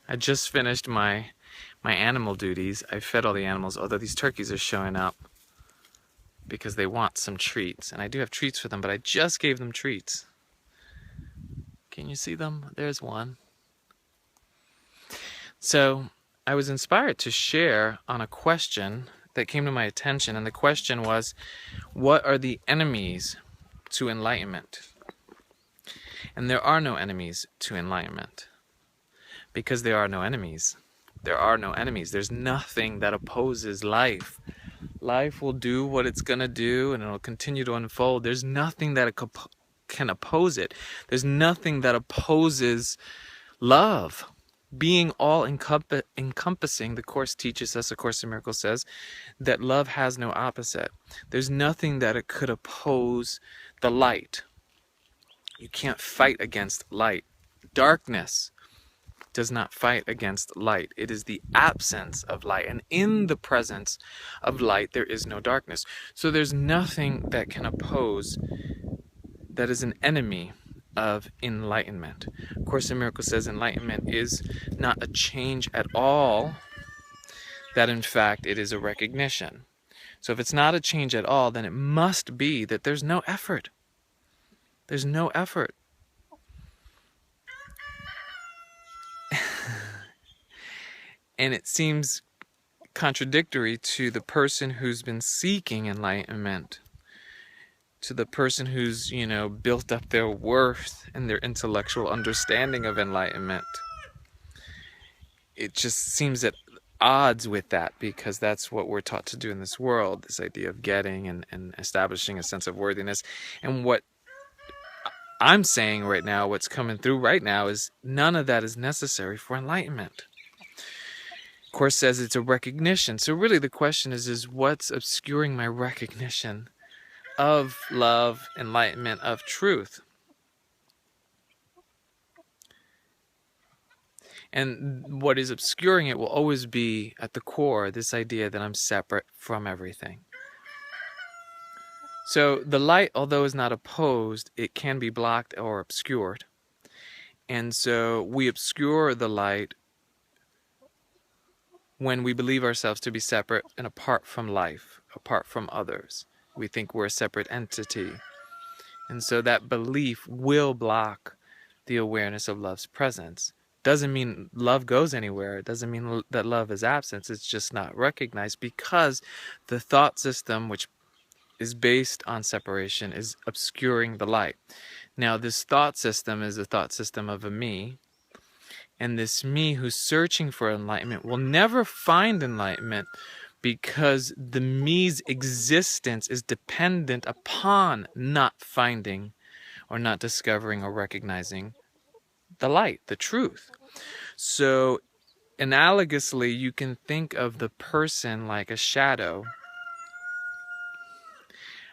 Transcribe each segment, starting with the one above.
I just finished my animal duties. I fed all the animals, although these turkeys are showing up because they want some treats. And I do have treats for them, but I just gave them treats. Can you see them? There's one. So I was inspired to share on a question that came to my attention, and the question was, what are the enemies to enlightenment? And there are no enemies to enlightenment, because there are no enemies. There are no enemies. There's nothing that opposes life. Life will do what it's going to do, and it'll continue to unfold. There's nothing that can oppose it. There's nothing that opposes love. Being all encompassing, the Course teaches us, the Course in Miracles says, that love has no opposite. There's nothing that it could oppose the light. You can't fight against light. Darkness does not fight against light. It is the absence of light. And in the presence of light, there is no darkness. So there's nothing that can oppose, that is an enemy of enlightenment. Course in Miracles says enlightenment is not a change at all, that in fact it is a recognition. So if it's not a change at all, then it must be that there's no effort. There's no effort. And it seems contradictory to the person who's been seeking enlightenment, to the person who's, built up their worth and their intellectual understanding of enlightenment. It just seems at odds with that, because that's what we're taught to do in this world, this idea of getting and establishing a sense of worthiness. And what I'm saying right now, what's coming through right now, is none of that is necessary for enlightenment. Course says it's a recognition. So really the question is what's obscuring my recognition of love, enlightenment, of truth? And what is obscuring it will always be at the core this idea that I'm separate from everything. So the light, although is not opposed, it can be blocked or obscured. And so we obscure the light when we believe ourselves to be separate and apart from life, apart from others. We think we're a separate entity. And so that belief will block the awareness of love's presence. Doesn't mean love goes anywhere. It doesn't mean that love is absence. It's just not recognized, because the thought system, which is based on separation, is obscuring the light. Now, this thought system is a thought system of a me. And this me who's searching for enlightenment will never find enlightenment, because the me's existence is dependent upon not finding or not discovering or recognizing the light, the truth. So analogously, you can think of the person like a shadow.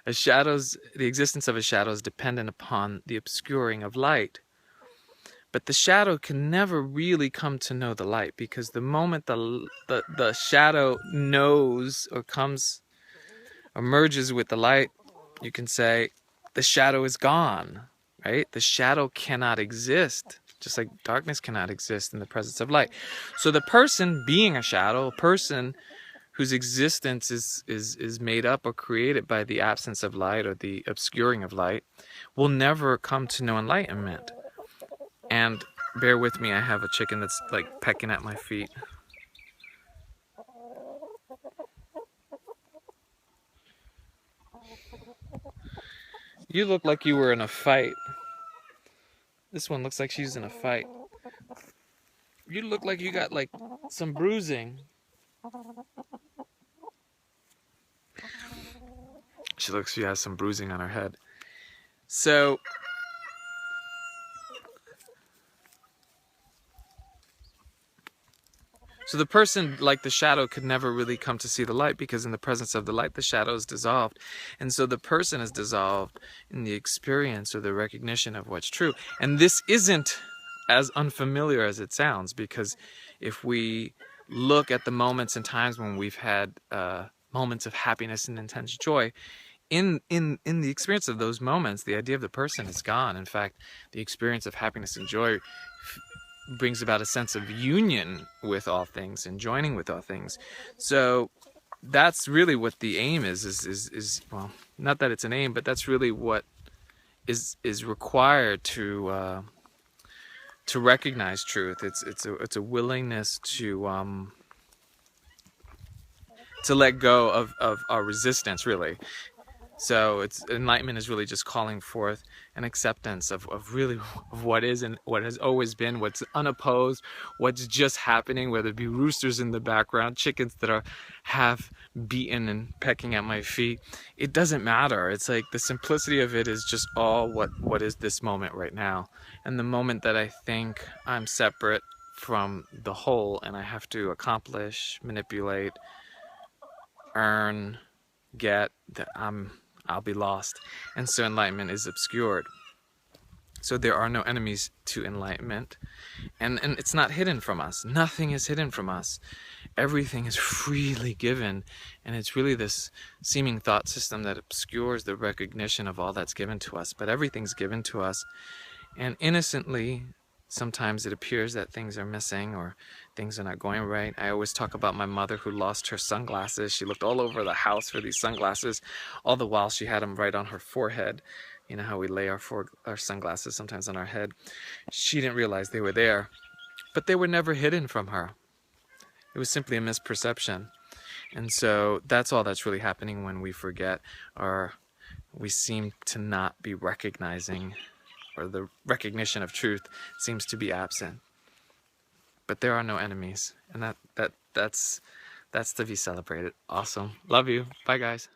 The existence of a shadow is dependent upon the obscuring of light. But the shadow can never really come to know the light, because the moment the shadow knows or merges with the light, you can say the shadow is gone, right? The shadow cannot exist, just like darkness cannot exist in the presence of light. So the person being a shadow, a person whose existence is made up or created by the absence of light or the obscuring of light, will never come to know enlightenment. And bear with me, I have a chicken that's like pecking at my feet. You look like you were in a fight. This one looks like she's in a fight. You look like you got like some bruising. She has some bruising on her head. So the person, like the shadow, could never really come to see the light, because in the presence of the light, the shadow is dissolved. And so the person is dissolved in the experience or the recognition of what's true. And this isn't as unfamiliar as it sounds, because if we look at the moments and times when we've had moments of happiness and intense joy, in the experience of those moments, the idea of the person is gone. In fact, the experience of happiness and joy brings about a sense of union with all things and joining with all things. So that's really what the aim is well, not that it's an aim, but that's really what is required to recognize truth. It's a willingness to let go of our resistance, really. So it's enlightenment is really just calling forth an acceptance of really of what is and what has always been, what's unopposed, what's just happening, whether it be roosters in the background, chickens that are half beaten and pecking at my feet. It doesn't matter. It's like the simplicity of it is just all what is this moment right now. And the moment that I think I'm separate from the whole and I have to accomplish, manipulate, earn, get, that I'll be lost. And so enlightenment is obscured. So there are no enemies to enlightenment. And it's not hidden from us. Nothing is hidden from us. Everything is freely given. And it's really this seeming thought system that obscures the recognition of all that's given to us. But everything's given to us. And innocently, sometimes it appears that things are missing or things are not going right. I always talk about my mother who lost her sunglasses. She looked all over the house for these sunglasses. All the while she had them right on her forehead. You know how we lay our sunglasses sometimes on our head. She didn't realize they were there, but they were never hidden from her. It was simply a misperception. And so that's all that's really happening when we forget, or we seem to not be recognizing, or the recognition of truth seems to be absent. But there are no enemies, and that's to be celebrated. Awesome. Love you. Bye, guys.